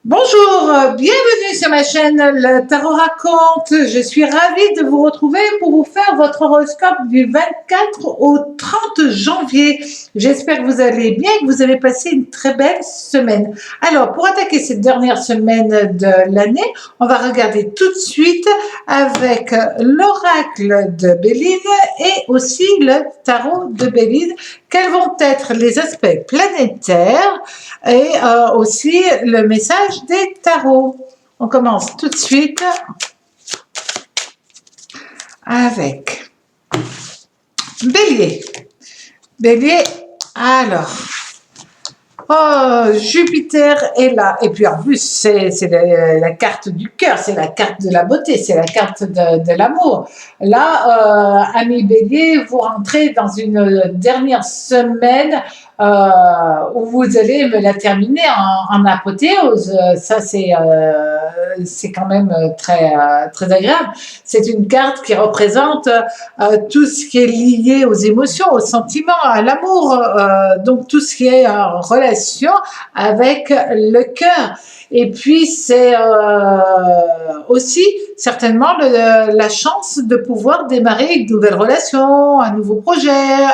Bonjour, bienvenue sur ma chaîne Le Tarot Raconte. Je suis ravie de vous retrouver pour vous faire votre horoscope du 24 au 30 janvier. J'espère que vous allez bien et que vous avez passé une très belle semaine. Alors, pour attaquer cette dernière semaine de l'année, on va regarder tout de suite avec l'oracle de Béline et aussi le tarot de Béline. Quels vont être les aspects planétaires et aussi le message des tarots. On commence tout de suite avec Bélier. Bélier, alors, oh, Jupiter est là. Et puis en plus, c'est la carte du cœur, c'est la carte de la beauté, c'est la carte de l'amour. Là, ami Bélier, vous rentrez dans une dernière semaine où vous allez me la terminer en apothéose. Ça, c'est quand même très agréable. C'est une carte qui représente tout ce qui est lié aux émotions, aux sentiments, à l'amour, donc tout ce qui est en relation avec le cœur. Et puis, c'est aussi certainement la chance de pouvoir démarrer une nouvelle relation, un nouveau projet,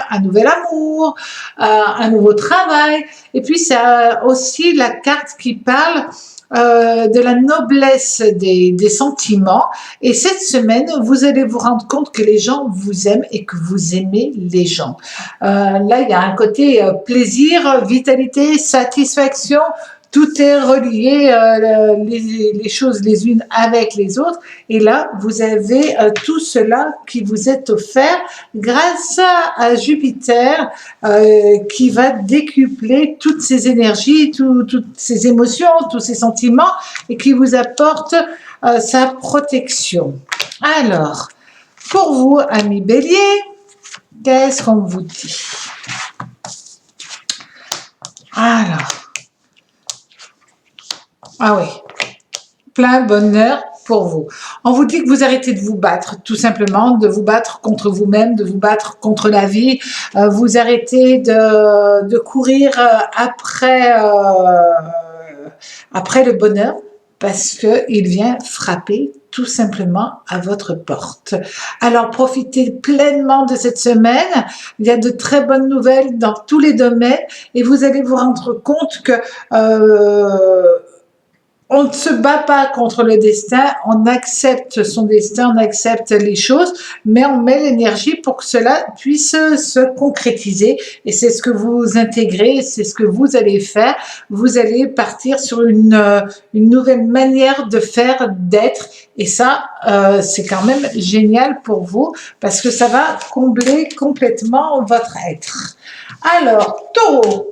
un nouvel amour, un nouveau travail. Et puis, c'est aussi la carte qui parle de la noblesse des sentiments. Et cette semaine, vous allez vous rendre compte que les gens vous aiment et que vous aimez les gens. Là, il y a un côté plaisir, vitalité, satisfaction. Tout est relié, les choses les unes avec les autres. Et là, vous avez tout cela qui vous est offert grâce à Jupiter qui va décupler toutes ces énergies, toutes ces émotions, tous ces sentiments et qui vous apporte sa protection. Alors, pour vous, amis Bélier, qu'est-ce qu'on vous dit? Alors, ah oui, plein de bonheur pour vous. On vous dit que vous arrêtez de vous battre, tout simplement, de vous battre contre vous-même, de vous battre contre la vie. Vous arrêtez de courir après le bonheur parce qu'il vient frapper tout simplement à votre porte. Alors, profitez pleinement de cette semaine. Il y a de très bonnes nouvelles dans tous les domaines et vous allez vous rendre compte que on ne se bat pas contre le destin, on accepte son destin, on accepte les choses, mais on met l'énergie pour que cela puisse se concrétiser. Et c'est ce que vous intégrez, c'est ce que vous allez faire. Vous allez partir sur une nouvelle manière de faire, d'être. Et ça, c'est quand même génial pour vous parce que ça va combler complètement votre être. Alors, Taureau.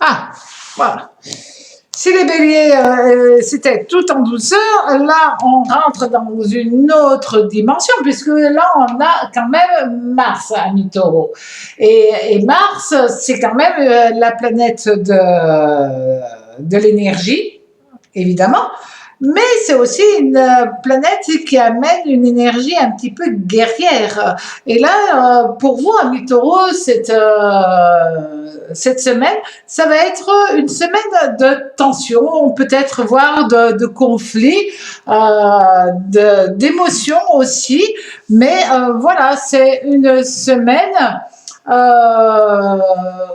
Ah, voilà. Si les béliers, c'était tout en douceur, là, on rentre dans une autre dimension, puisque là, on a quand même Mars, ami Taureau. Et Mars, c'est quand même la planète de l'énergie, évidemment, mais c'est aussi une planète qui amène une énergie un petit peu guerrière. Et là, pour vous, ami Taureau, cette semaine, ça va être une semaine de tension, peut-être voire de conflits, d'émotions aussi. Mais voilà, c'est une semaine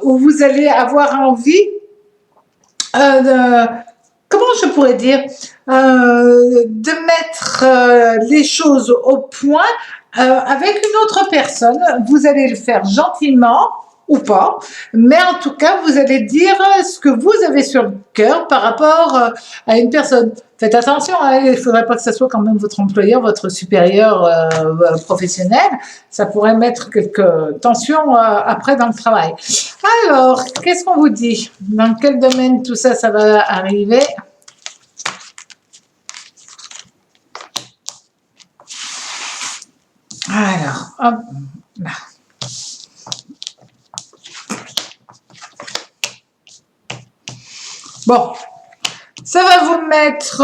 où vous allez avoir envie comment je pourrais dire, de mettre les choses au point avec une autre personne. Vous allez le faire gentiment ou pas, mais en tout cas, vous allez dire ce que vous avez sur le cœur par rapport à une personne. Faites attention, hein, il ne faudrait pas que ce soit quand même votre employeur, votre supérieur professionnel. Ça pourrait mettre quelques tensions après dans le travail. Alors, qu'est-ce qu'on vous dit? Dans quel domaine tout ça, ça va arriver? Alors, hop là. Bon, ça va vous mettre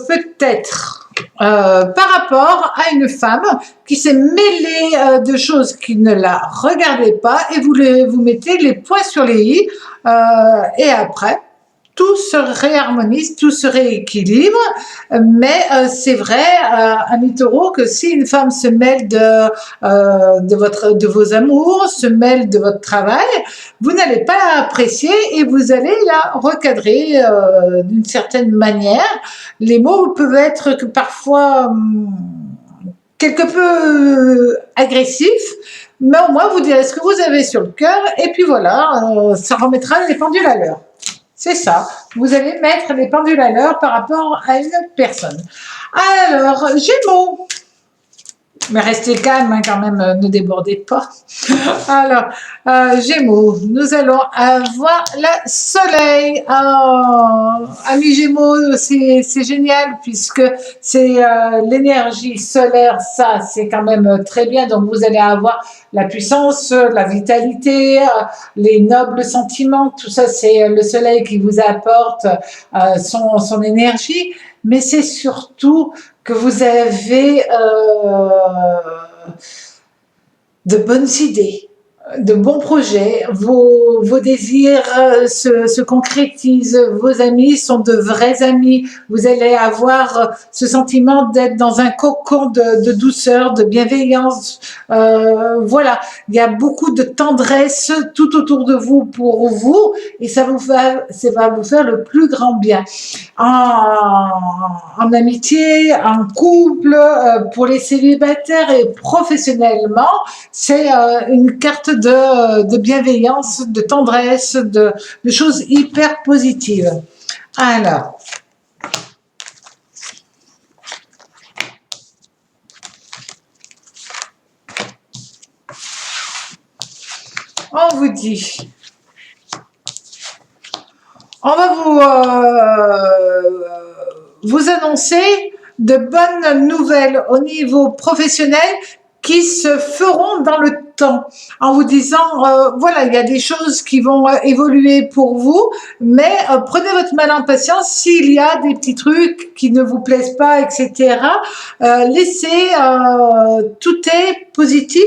peut-être par rapport à une femme qui s'est mêlée de choses qui ne la regardaient pas et vous mettez les points sur les i et après tout se réharmonise, tout se rééquilibre, mais c'est vrai, ami Taureau, que si une femme se mêle de vos amours, se mêle de votre travail, vous n'allez pas l'apprécier et vous allez la recadrer d'une certaine manière. Les mots peuvent être que parfois quelque peu agressifs, mais au moins vous direz ce que vous avez sur le cœur et puis voilà, ça remettra les pendules à l'heure. C'est ça, vous allez mettre les pendules à l'heure par rapport à une personne. Alors, Gémeaux. Mais restez calme hein, quand même, ne débordez pas. Alors, Gémeaux, nous allons avoir le soleil. Oh, amis Gémeaux, c'est génial puisque c'est l'énergie solaire, ça c'est quand même très bien. Donc vous allez avoir la puissance, la vitalité, les nobles sentiments, tout ça c'est le soleil qui vous apporte son énergie. Mais c'est surtout que vous avez de bonnes idées, de bons projets, vos désirs se concrétisent, vos amis sont de vrais amis, vous allez avoir ce sentiment d'être dans un cocon de douceur, de bienveillance, voilà, il y a beaucoup de tendresse tout autour de vous pour vous et ça va vous faire le plus grand bien. En amitié, en couple, pour les célibataires et professionnellement, c'est une carte de bienveillance, de tendresse, de choses hyper positives. Alors, on vous dit, on va vous annoncer de bonnes nouvelles au niveau professionnel qui se feront dans le temps, en vous disant, voilà, il y a des choses qui vont évoluer pour vous, mais prenez votre mal en patience, s'il y a des petits trucs qui ne vous plaisent pas, etc., laissez, tout est positif,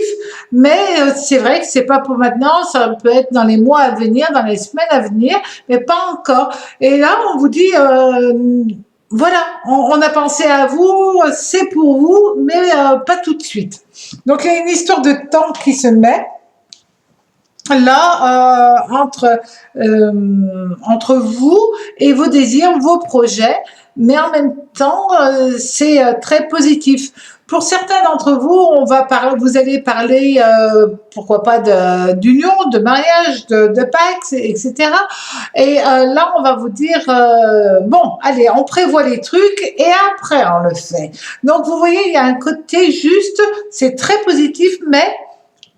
mais c'est vrai que c'est pas pour maintenant, ça peut être dans les mois à venir, dans les semaines à venir, mais pas encore. Et là, on vous dit, voilà, on a pensé à vous, c'est pour vous, mais pas tout de suite. Donc, il y a une histoire de temps qui se met là entre vous et vos désirs, vos projets, mais en même temps, c'est très positif. Pour certains d'entre vous, vous allez parler, pourquoi pas d'union, de mariage, de Pax, etc. Et là, on va vous dire, bon, allez, on prévoit les trucs et après on le fait. Donc, vous voyez, il y a un côté juste, c'est très positif, mais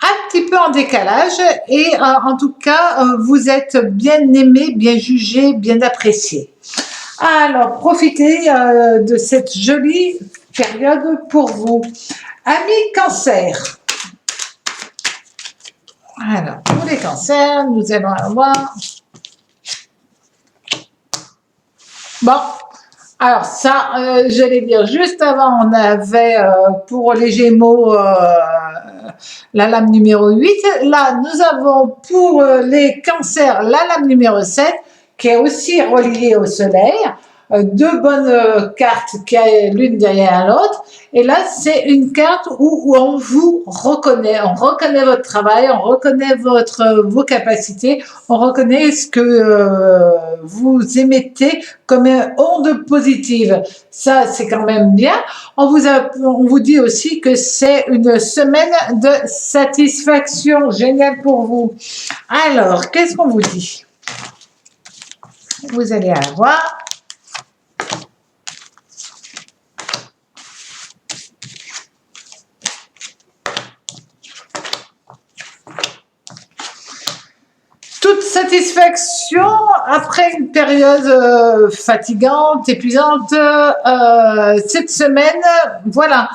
un petit peu en décalage et en tout cas, vous êtes bien aimé, bien jugé, bien apprécié. Alors, profitez de cette jolie période pour vous. Amis Cancer. Alors, pour les cancers, nous allons avoir... Bon, alors ça, j'allais dire, juste avant, on avait pour les Gémeaux la lame numéro 8. Là, nous avons pour les cancers la lame numéro 7, qui est aussi reliée au soleil. Deux bonnes cartes qui est l'une derrière l'autre. Et là, c'est une carte où on vous reconnaît. On reconnaît votre travail, on reconnaît vos capacités, on reconnaît ce que vous émettez comme onde positive. Ça, c'est quand même bien. On vous dit aussi que c'est une semaine de satisfaction. Génial pour vous. Alors, qu'est-ce qu'on vous dit? Vous allez avoir... toute satisfaction après une période fatigante, épuisante, cette semaine, voilà.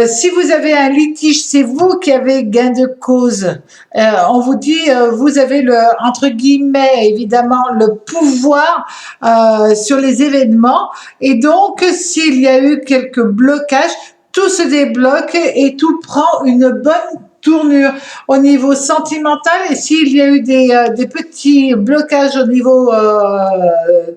Si vous avez un litige, c'est vous qui avez gain de cause. On vous dit, vous avez le, entre guillemets, évidemment, le pouvoir sur les événements. Et donc, s'il y a eu quelques blocages, tout se débloque et tout prend une bonne tournure au niveau sentimental. Et s'il y a eu des petits blocages au niveau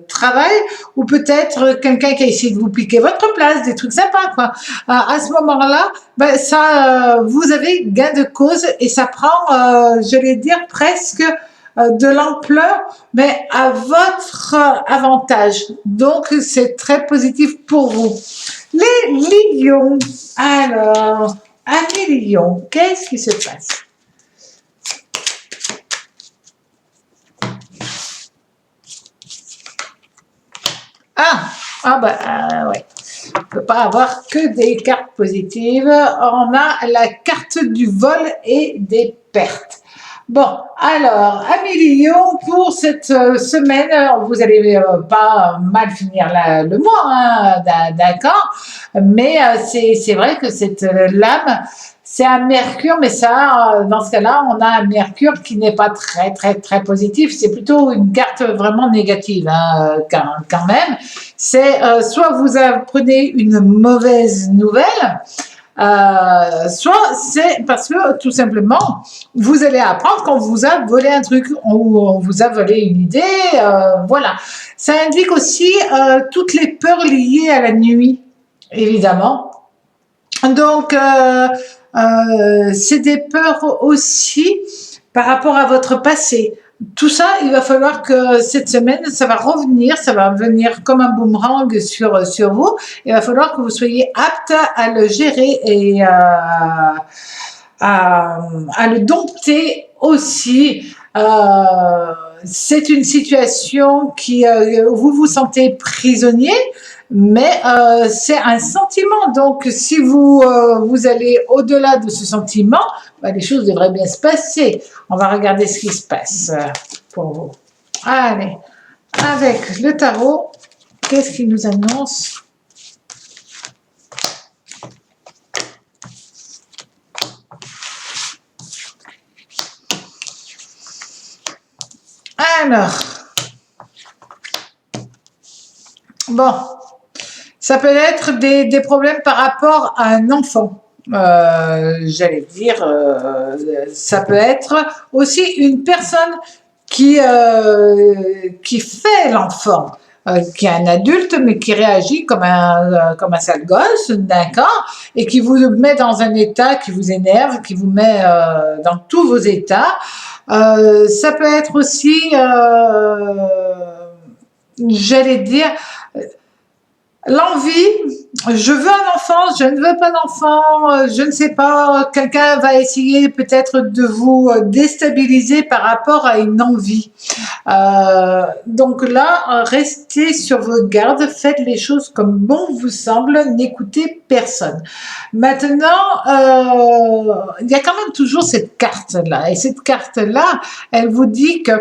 travail, ou peut-être quelqu'un qui a essayé de vous piquer votre place, des trucs sympas, quoi. À ce moment-là, ben, ça, vous avez gain de cause et ça prend, je vais dire, presque de l'ampleur, mais à votre avantage. Donc, c'est très positif pour vous. Les lions. Alors, amis lions, qu'est-ce qui se passe? Ouais. On ne peut pas avoir que des cartes positives. On a la carte du vol et des pertes. Bon, alors, amis lions, pour cette semaine, vous allez pas mal finir le mois, hein, d'accord, mais c'est vrai que cette lame, c'est un Mercure, mais ça, dans ce cas-là, on a un Mercure qui n'est pas très positif. C'est plutôt une carte vraiment négative, hein, quand même. C'est soit vous apprenez une mauvaise nouvelle, soit c'est parce que tout simplement vous allez apprendre qu'on vous a volé un truc ou on vous a volé une idée, voilà. Ça indique aussi toutes les peurs liées à la nuit, évidemment. Donc c'est des peurs aussi par rapport à votre passé. Tout ça, il va falloir que cette semaine, ça va revenir, ça va venir comme un boomerang sur vous. Il va falloir que vous soyez apte à le gérer et à le dompter aussi. C'est une situation qui, vous vous sentez prisonnier, mais c'est un sentiment. Donc, si vous allez au-delà de ce sentiment, bah, les choses devraient bien se passer. On va regarder ce qui se passe pour vous. Allez, avec le tarot, qu'est-ce qu'il nous annonce? Alors, bon, ça peut être des problèmes par rapport à un enfant. J'allais dire, ça peut être aussi une personne qui fait l'enfant, qui est un adulte mais qui réagit comme un sale gosse, d'accord, et qui vous met dans un état qui vous énerve, qui vous met dans tous vos états. Ça peut être aussi, j'allais dire, l'envie, je veux un enfant, je ne veux pas d'enfant, je ne sais pas, quelqu'un va essayer peut-être de vous déstabiliser par rapport à une envie. Donc là, restez sur vos gardes, faites les choses comme bon vous semble, n'écoutez personne. Maintenant, il y a quand même toujours cette carte-là, et cette carte-là, elle vous dit que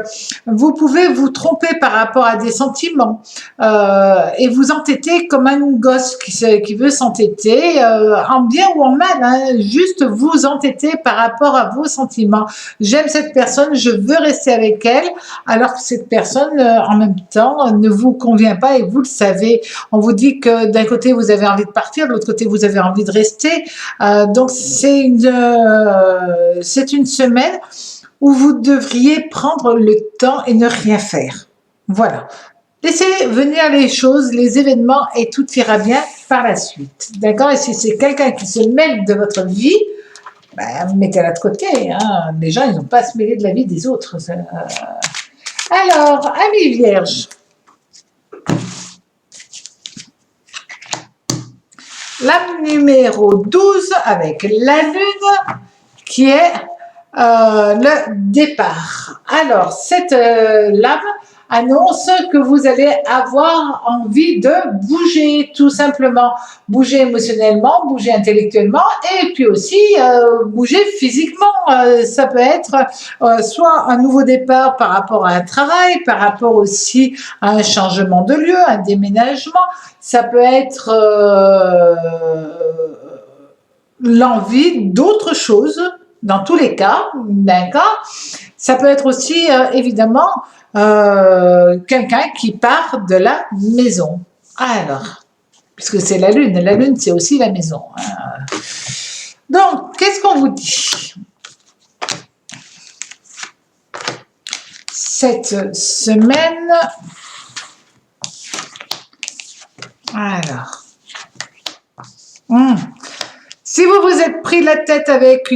vous pouvez vous tromper par rapport à des sentiments et vous entêter comme un gosse qui veut s'entêter, en bien ou en mal, hein, juste vous entêter par rapport à vos sentiments. J'aime cette personne, je veux rester avec elle, alors que cette personne, en même temps, ne vous convient pas et vous le savez. On vous dit que d'un côté, vous avez envie de partir, de l'autre côté, vous avez envie de rester. Donc, c'est une semaine où vous devriez prendre le temps et ne rien faire. Voilà. Laissez venir les choses, les événements et tout ira bien par la suite. D'accord? Et si c'est quelqu'un qui se mêle de votre vie, ben, mettez-la de côté. Hein. Les gens, ils n'ont pas à se mêler de la vie des autres. Alors, amis vierges, lame numéro 12 avec la lune qui est le départ. Alors, cette lame annonce que vous allez avoir envie de bouger, tout simplement. Bouger émotionnellement, bouger intellectuellement et puis aussi bouger physiquement. Ça peut être soit un nouveau départ par rapport à un travail, par rapport aussi à un changement de lieu, un déménagement. Ça peut être l'envie d'autre chose, dans tous les cas, d'accord? Ça peut être aussi, évidemment, quelqu'un qui part de la maison. Alors, puisque c'est la lune, c'est aussi la maison. Hein. Donc, qu'est-ce qu'on vous dit? Cette semaine, alors, si vous vous êtes pris la tête avec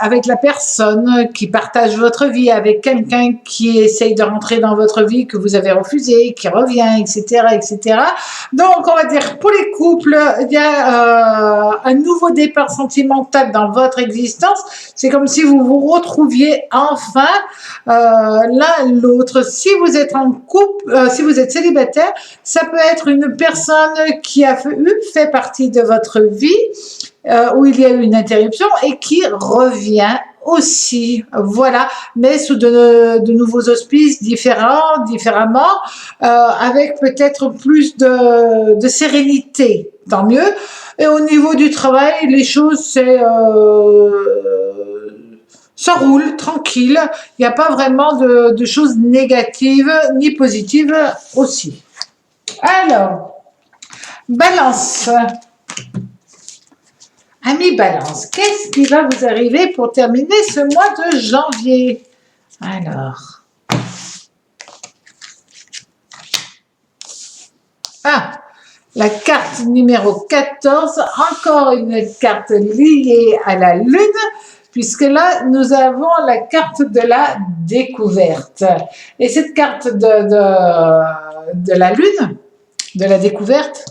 avec la personne qui partage votre vie, avec quelqu'un qui essaye de rentrer dans votre vie, que vous avez refusé, qui revient, etc., etc. Donc, on va dire, pour les couples, il y a un nouveau départ sentimental dans votre existence. C'est comme si vous vous retrouviez enfin l'un l'autre. Si vous êtes en couple, si vous êtes célibataire, ça peut être une personne qui a fait partie de votre vie, où il y a eu une interruption et qui revient aussi, voilà, mais sous de nouveaux auspices différemment, avec peut-être plus de sérénité, tant mieux. Et au niveau du travail, les choses, ça roule, tranquille, il n'y a pas vraiment de choses négatives ni positives aussi. Alors, Balance. Ami Balance, qu'est-ce qui va vous arriver pour terminer ce mois de janvier? Alors. La carte numéro 14, encore une carte liée à la Lune, puisque là, nous avons la carte de la découverte. Et cette carte de la Lune, de la découverte,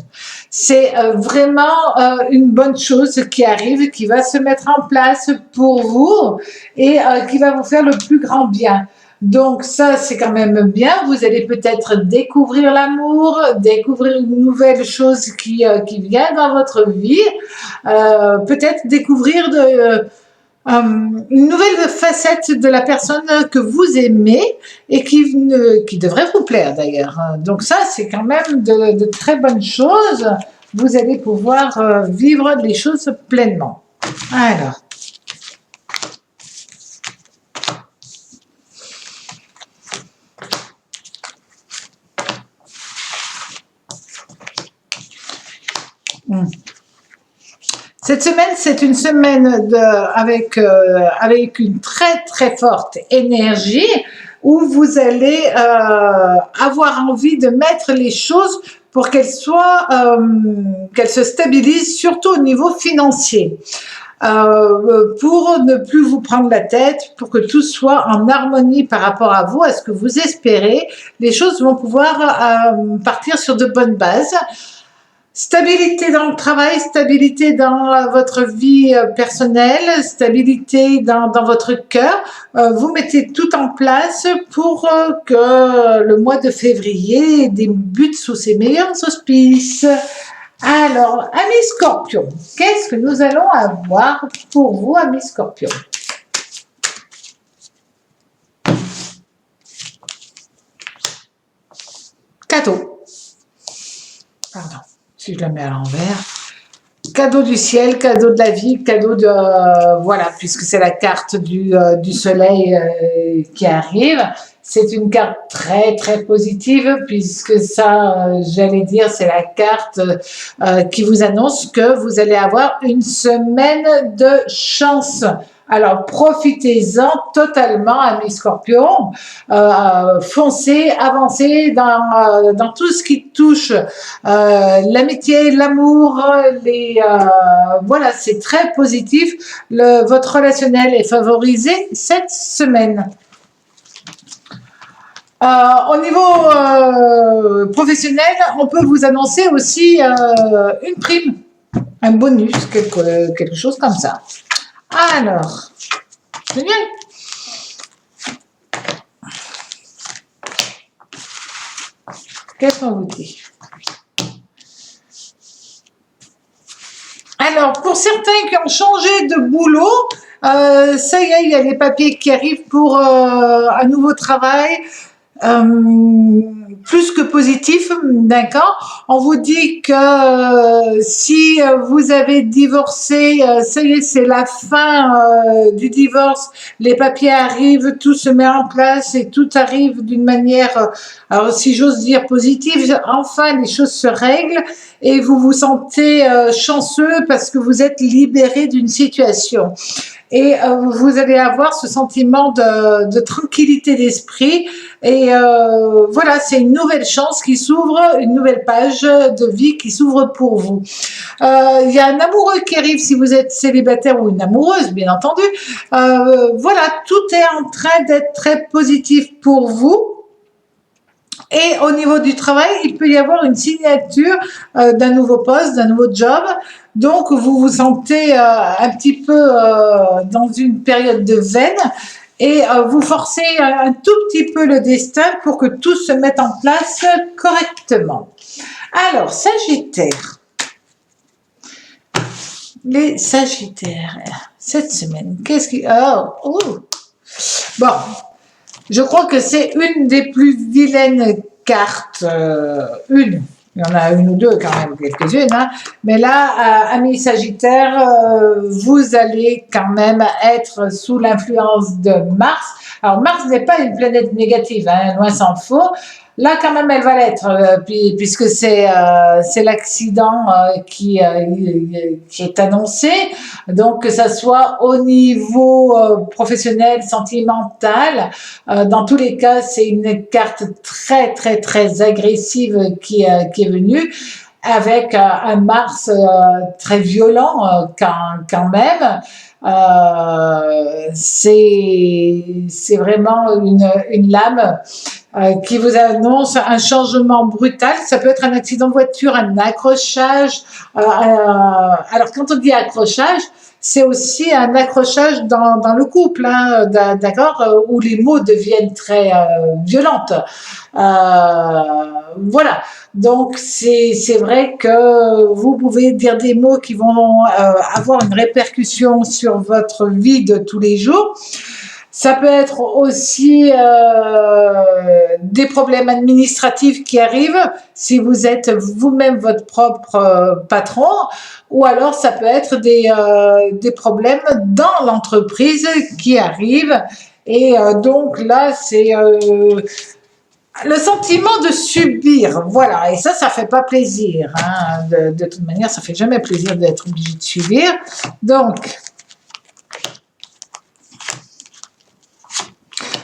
c'est vraiment une bonne chose qui arrive, qui va se mettre en place pour vous et qui va vous faire le plus grand bien. Donc ça, c'est quand même bien. Vous allez peut-être découvrir l'amour, découvrir une nouvelle chose qui vient dans votre vie, peut-être découvrir une nouvelle facette de la personne que vous aimez et qui devrait vous plaire d'ailleurs. Donc ça, c'est quand même de très bonnes choses. Vous allez pouvoir vivre les choses pleinement. Alors. Cette semaine, c'est une semaine avec une très très forte énergie où vous allez avoir envie de mettre les choses pour qu'elles se stabilisent, surtout au niveau financier. Pour ne plus vous prendre la tête, pour que tout soit en harmonie par rapport à vous, à ce que vous espérez, les choses vont pouvoir partir sur de bonnes bases. Stabilité dans le travail, stabilité dans votre vie personnelle, stabilité dans votre cœur. Vous mettez tout en place pour que le mois de février débute sous ses meilleurs auspices. Alors, amis Scorpion, qu'est-ce que nous allons avoir pour vous, amis Scorpion? Cadeau. Pardon. Si je la mets à l'envers, cadeau du ciel, cadeau de la vie, cadeau de... voilà, puisque c'est la carte du soleil qui arrive. C'est une carte très, très positive, puisque ça, j'allais dire, c'est la carte qui vous annonce que vous allez avoir une semaine de chance. Alors, profitez-en totalement, amis Scorpion. Foncez, avancez dans tout ce qui touche l'amitié, l'amour, voilà, c'est très positif. Votre relationnel est favorisé cette semaine. Au niveau professionnel, on peut vous annoncer aussi une prime, un bonus, quelque chose comme ça. Alors, génial. Qu'est-ce qu'on vous dit? Alors, pour certains qui ont changé de boulot, ça y est, il y a les papiers qui arrivent pour un nouveau travail. plus que positif, d'accord. On vous dit que si vous avez divorcé, ça y est, c'est la fin du divorce, les papiers arrivent, tout se met en place et tout arrive d'une manière, alors si j'ose dire positive, enfin les choses se règlent et vous vous sentez chanceux parce que vous êtes libéré d'une situation. Et vous allez avoir ce sentiment de tranquillité d'esprit. Et voilà, c'est une nouvelle chance qui s'ouvre, une nouvelle page de vie qui s'ouvre pour vous. Il y a un amoureux qui arrive si vous êtes célibataire ou une amoureuse, bien entendu. Voilà, tout est en train d'être très positif pour vous. Et au niveau du travail, il peut y avoir une signature d'un nouveau poste, d'un nouveau job. Donc, vous vous sentez un petit peu dans une période de veine et vous forcez un tout petit peu le destin pour que tout se mette en place correctement. Alors, Sagittaire. Les Sagittaires, cette semaine, qu'est-ce qui... Oh. Bon, je crois que c'est une des plus vilaines cartes. Il y en a une ou deux quand même, quelques-unes. Hein. Mais là, amis Sagittaire, vous allez quand même être sous l'influence de Mars. Alors Mars n'est pas une planète négative, hein, loin s'en faut. Là, quand même, elle va l'être, puisque c'est l'accident qui est annoncé. Donc, que ça soit au niveau professionnel, sentimental, dans tous les cas, c'est une carte très, très, très agressive qui est venue avec un Mars très violent quand même. C'est vraiment une lame qui vous annonce un changement brutal. Ça peut être un accident de voiture, un accrochage. Alors, quand on dit accrochage, c'est aussi un accrochage dans le couple, hein, d'accord, où les mots deviennent très violentes. Voilà. Donc, c'est vrai que vous pouvez dire des mots qui vont avoir une répercussion sur votre vie de tous les jours. Ça peut être aussi des problèmes administratifs qui arrivent si vous êtes vous-même votre propre patron, ou alors ça peut être des problèmes dans l'entreprise qui arrivent. Et donc là, c'est le sentiment de subir, voilà, et ça fait pas plaisir. Hein. De toute manière, ça fait jamais plaisir d'être obligé de subir. Donc,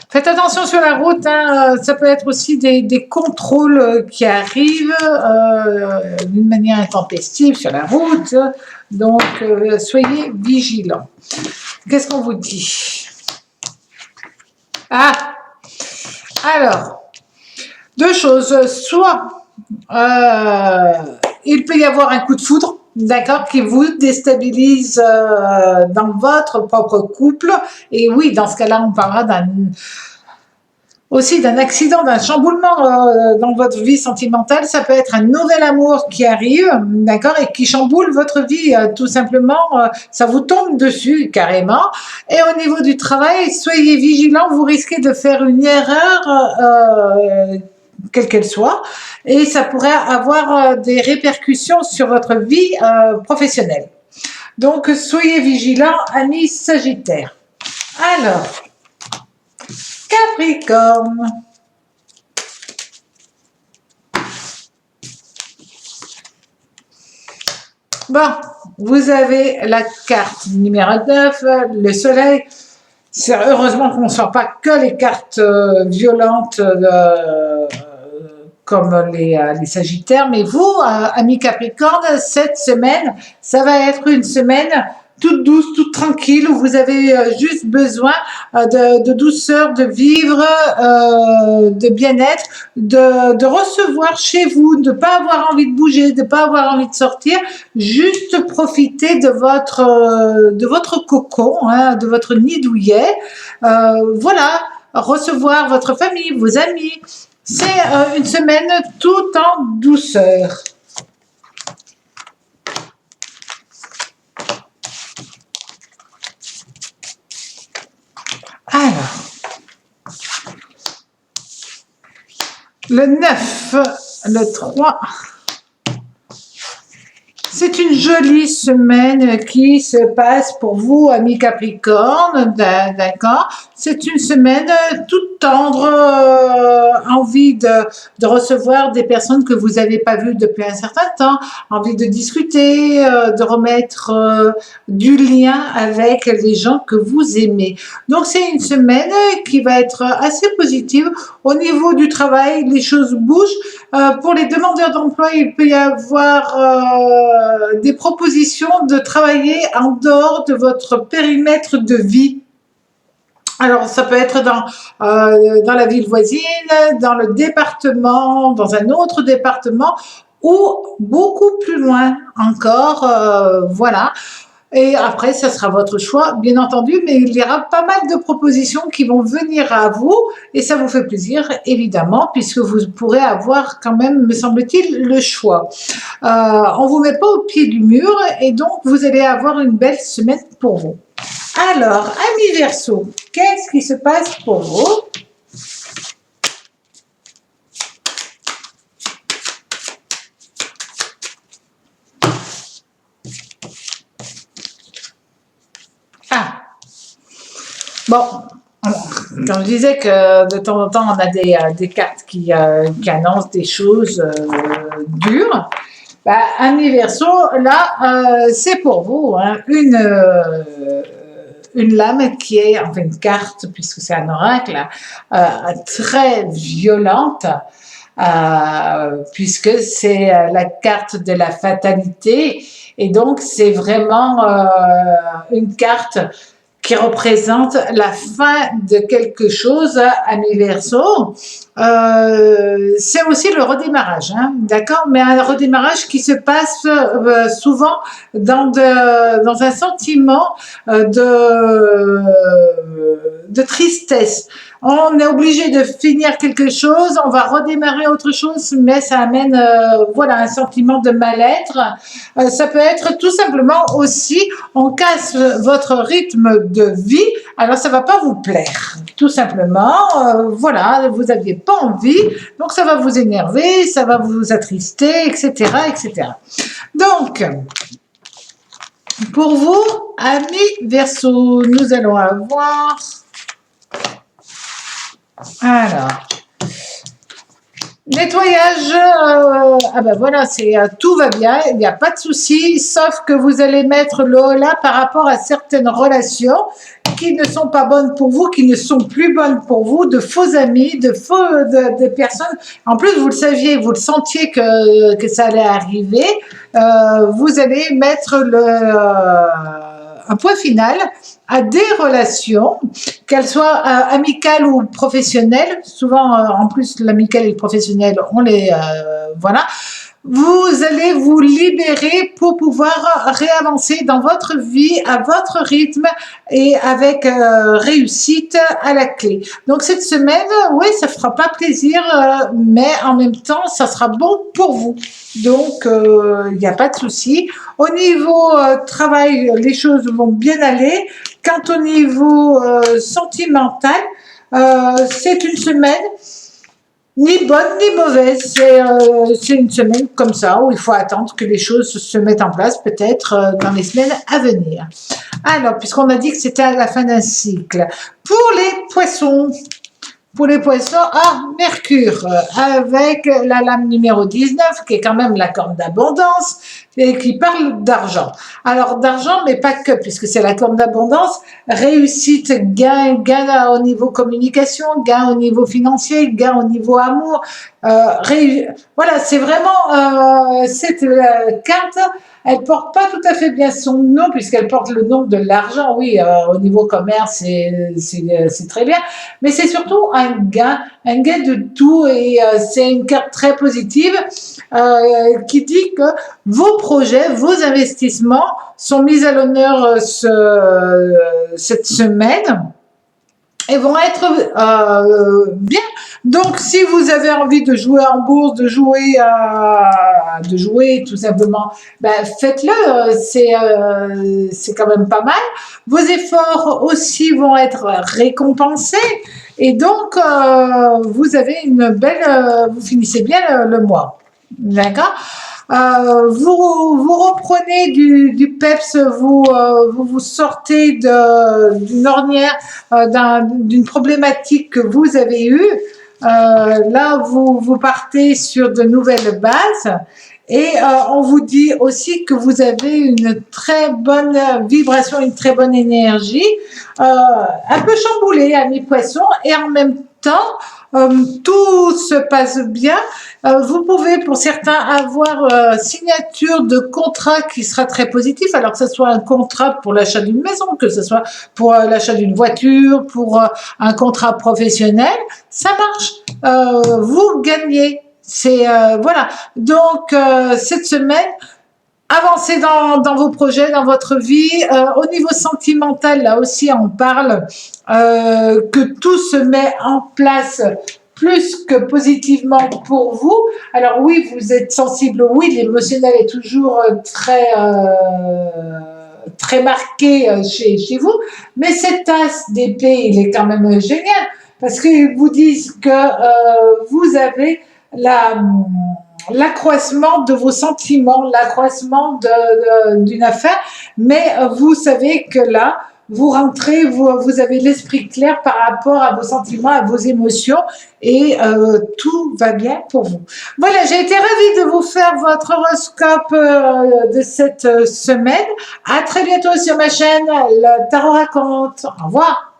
faites attention sur la route, hein, ça peut être aussi des contrôles qui arrivent d'une manière intempestive sur la route, donc soyez vigilants. Qu'est-ce qu'on vous dit? Ah, alors, deux choses, soit il peut y avoir un coup de foudre, d'accord, qui vous déstabilise dans votre propre couple, et oui, dans ce cas-là, on parlera aussi d'un accident, d'un chamboulement dans votre vie sentimentale. Ça peut être un nouvel amour qui arrive, d'accord, et qui chamboule votre vie, tout simplement. Ça vous tombe dessus, carrément. Et au niveau du travail, soyez vigilants, vous risquez de faire une erreur, quelle qu'elle soit, et ça pourrait avoir des répercussions sur votre vie professionnelle. Donc, soyez vigilants, amis Sagittaires. Alors, Capricorne. Bon, vous avez la carte numéro 9, le soleil. C'est heureusement qu'on ne sort pas que les cartes violentes comme les Sagittaires, mais vous, amis Capricorne, cette semaine, ça va être une semaine toute douce, toute tranquille, où vous avez juste besoin de douceur, de vivre, de bien-être, de recevoir chez vous, de ne pas avoir envie de bouger, de ne pas avoir envie de sortir, juste profiter de votre cocon, hein, de votre nid douillet. Voilà, recevoir votre famille, vos amis. C'est une semaine tout en douceur. Alors, Le 9, le 3. C'est une jolie semaine qui se passe pour vous, amis Capricorne, d'accord? C'est une semaine toute tendre, envie de recevoir des personnes que vous n'avez pas vues depuis un certain temps, envie de discuter, de remettre du lien avec les gens que vous aimez. Donc c'est une semaine qui va être assez positive. Au niveau du travail, les choses bougent. Pour les demandeurs d'emploi, il peut y avoir des propositions de travailler en dehors de votre périmètre de vie. Alors, ça peut être dans la ville voisine, dans le département, dans un autre département ou beaucoup plus loin encore, voilà. Et après, ça sera votre choix, bien entendu, mais il y aura pas mal de propositions qui vont venir à vous et ça vous fait plaisir, évidemment, puisque vous pourrez avoir quand même, me semble-t-il, le choix. On vous met pas au pied du mur et donc vous allez avoir une belle semaine pour vous. Alors, amis Verseau, qu'est-ce qui se passe pour vous? Ah, bon, quand je disais que de temps en temps, on a des cartes qui annoncent des choses dures, bah, amis Verseau, là, c'est pour vous, hein, une lame qui est, enfin une carte, puisque c'est un oracle, très violente, puisque c'est la carte de la fatalité, et donc c'est vraiment une carte qui représente la fin de quelque chose, amis Verseau. C'est aussi le redémarrage, hein, d'accord? Mais un redémarrage qui se passe souvent dans un sentiment de tristesse. On est obligé de finir quelque chose, on va redémarrer autre chose, mais ça amène voilà, un sentiment de mal-être. Ça peut être tout simplement aussi, on casse votre rythme de vie, alors ça va pas vous plaire, tout simplement. Voilà, vous n'aviez pas envie, donc ça va vous énerver, ça va vous attrister, etc., etc. Donc, pour vous, amis Verseau, nous allons avoir... Alors, nettoyage, ah ben voilà, c'est tout va bien, il n'y a pas de souci, sauf que vous allez mettre le holà par rapport à certaines relations qui ne sont pas bonnes pour vous, qui ne sont plus bonnes pour vous, de faux amis, de personnes. En plus, vous le saviez, vous le sentiez que ça allait arriver. Vous allez mettre un point final à des relations, qu'elles soient amicales ou professionnelles. Souvent, en plus, l'amical et le professionnel, on les... voilà. Vous allez vous libérer pour pouvoir réavancer dans votre vie à votre rythme et avec réussite à la clé. Donc cette semaine, oui, ça fera pas plaisir, mais en même temps, ça sera bon pour vous. Donc, il n'y a pas de souci. Au niveau travail, les choses vont bien aller. Quant au niveau sentimental, c'est une semaine ni bonne ni mauvaise, c'est une semaine comme ça où il faut attendre que les choses se mettent en place peut-être dans les semaines à venir. Alors, puisqu'on a dit que c'était à la fin d'un cycle, pour les poissons, Mercure, avec la lame numéro 19, qui est quand même la corne d'abondance, et qui parle d'argent. Alors, d'argent, mais pas que, puisque c'est la corne d'abondance, réussite, gain au niveau communication, gain au niveau financier, gain au niveau amour. Voilà, c'est vraiment cette carte. Elle porte pas tout à fait bien son nom, puisqu'elle porte le nom de l'argent. Oui, au niveau commerce, c'est très bien. Mais c'est surtout un gain de tout. Et c'est une carte très positive qui dit que vos projets, vos investissements sont mis à l'honneur cette semaine. et vont être bien. Donc, si vous avez envie de jouer en bourse, de jouer tout simplement, ben, faites-le. C'est quand même pas mal. Vos efforts aussi vont être récompensés. Et donc, vous avez une belle, vous finissez bien le mois. D'accord? Vous reprenez du peps, vous sortez d'une ornière, d'une problématique que vous avez eue. Là, vous partez sur de nouvelles bases. Et on vous dit aussi que vous avez une très bonne vibration, une très bonne énergie, un peu chamboulée, amis poissons, et en même temps, tout se passe bien. Vous pouvez, pour certains, avoir signature de contrat qui sera très positif, alors que ce soit un contrat pour l'achat d'une maison, que ce soit pour l'achat d'une voiture, pour un contrat professionnel, ça marche. Vous gagnez. C'est voilà. Donc cette semaine, avancez dans vos projets, dans votre vie. Au niveau sentimental, là aussi, on parle que tout se met en place plus que positivement pour vous. Alors oui, vous êtes sensible, oui, l'émotionnel est toujours très marqué chez vous, mais cet as d'épée, il est quand même génial, parce qu'ils vous disent que vous avez l'accroissement de vos sentiments, l'accroissement d'une affaire, mais vous savez que là, vous rentrez, vous avez l'esprit clair par rapport à vos sentiments, à vos émotions, et tout va bien pour vous. Voilà, j'ai été ravie de vous faire votre horoscope de cette semaine. À très bientôt sur ma chaîne, le Tarot Raconte. Au revoir.